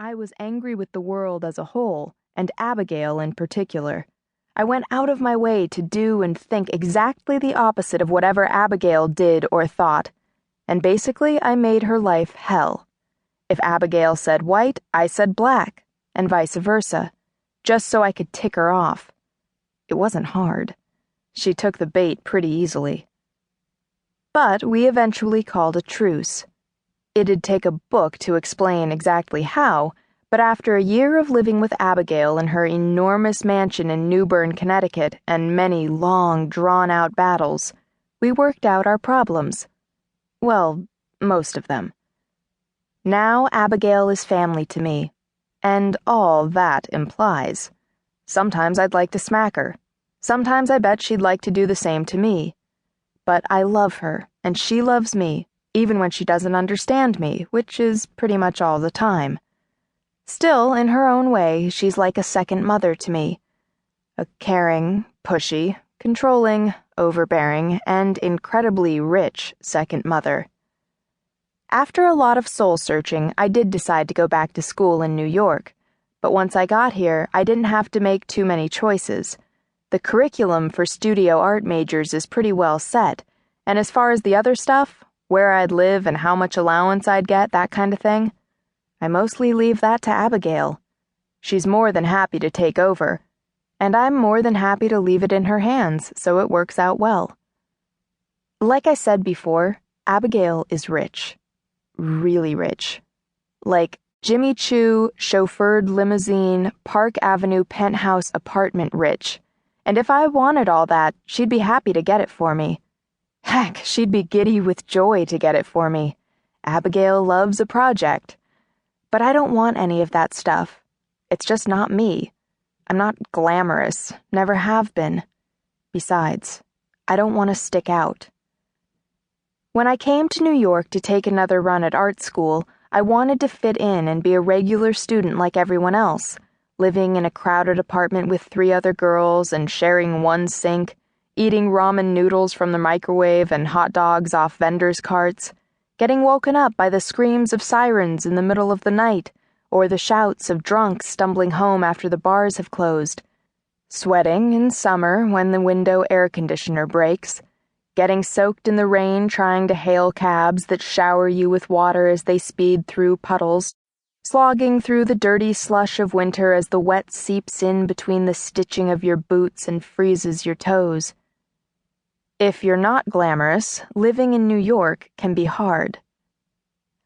I was angry with the world as a whole, and Abigail in particular. I went out of my way to do and think exactly the opposite of whatever Abigail did or thought, and basically I made her life hell. If Abigail said white, I said black, and vice versa, just so I could tick her off. It wasn't hard. She took the bait pretty easily. But we eventually called a truce. It'd take a book to explain exactly how, but after a year of living with Abigail in her enormous mansion in New Bern, Connecticut, and many long, drawn-out battles, we worked out our problems. Well, most of them. Now Abigail is family to me, and all that implies. Sometimes I'd like to smack her. Sometimes I bet she'd like to do the same to me. But I love her, and she loves me, even when she doesn't understand me, which is pretty much all the time. Still, in her own way, she's like a second mother to me. A caring, pushy, controlling, overbearing, and incredibly rich second mother. After a lot of soul-searching, I did decide to go back to school in New York, but once I got here, I didn't have to make too many choices. The curriculum for studio art majors is pretty well set, and as far as the other stuff, where I'd live and how much allowance I'd get, that kind of thing, I mostly leave that to Abigail. She's more than happy to take over, and I'm more than happy to leave it in her hands so it works out well. Like I said before, Abigail is rich. Really rich. Like Jimmy Choo, chauffeured limousine, Park Avenue penthouse apartment rich. And if I wanted all that, she'd be happy to get it for me. Heck, she'd be giddy with joy to get it for me. Abigail loves a project. But I don't want any of that stuff. It's just not me. I'm not glamorous, never have been. Besides, I don't want to stick out. When I came to New York to take another run at art school, I wanted to fit in and be a regular student like everyone else, living in a crowded apartment with 3 other girls and sharing one sink, eating ramen noodles from the microwave and hot dogs off vendors' carts, getting woken up by the screams of sirens in the middle of the night, or the shouts of drunks stumbling home after the bars have closed, sweating in summer when the window air conditioner breaks, getting soaked in the rain trying to hail cabs that shower you with water as they speed through puddles, slogging through the dirty slush of winter as the wet seeps in between the stitching of your boots and freezes your toes. If you're not glamorous, living in New York can be hard.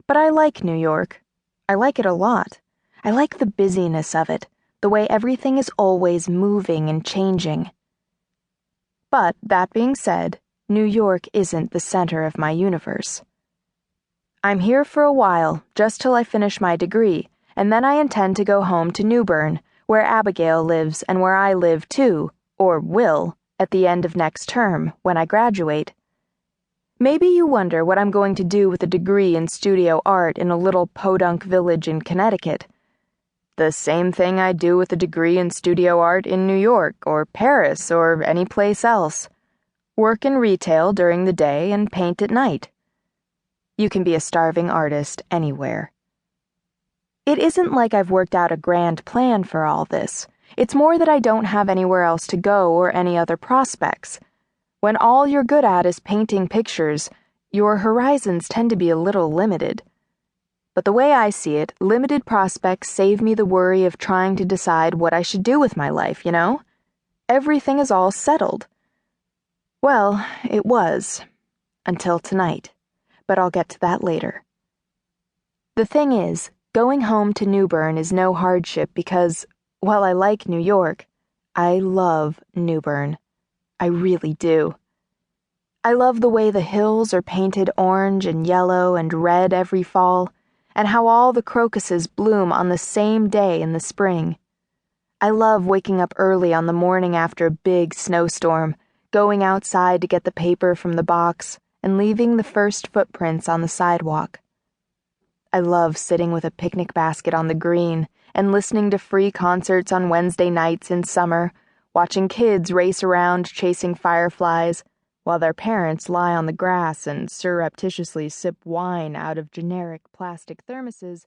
But I like New York. I like it a lot. I like the busyness of it, the way everything is always moving and changing. But that being said, New York isn't the center of my universe. I'm here for a while, just till I finish my degree, and then I intend to go home to New Bern, where Abigail lives and where I live too, or will, at the end of next term, when I graduate. Maybe you wonder what I'm going to do with a degree in studio art in a little podunk village in Connecticut. The same thing I'd do with a degree in studio art in New York, or Paris, or any place else. Work in retail during the day and paint at night. You can be a starving artist anywhere. It isn't like I've worked out a grand plan for all this. It's more that I don't have anywhere else to go or any other prospects. When all you're good at is painting pictures, your horizons tend to be a little limited. But the way I see it, limited prospects save me the worry of trying to decide what I should do with my life, you know? Everything is all settled. Well, it was. Until tonight. But I'll get to that later. The thing is, going home to New Bern is no hardship because, while I like New York, I love New Bern. I really do. I love the way the hills are painted orange and yellow and red every fall, and how all the crocuses bloom on the same day in the spring. I love waking up early on the morning after a big snowstorm, going outside to get the paper from the box, and leaving the first footprints on the sidewalk. I love sitting with a picnic basket on the green and listening to free concerts on Wednesday nights in summer, watching kids race around chasing fireflies, while their parents lie on the grass and surreptitiously sip wine out of generic plastic thermoses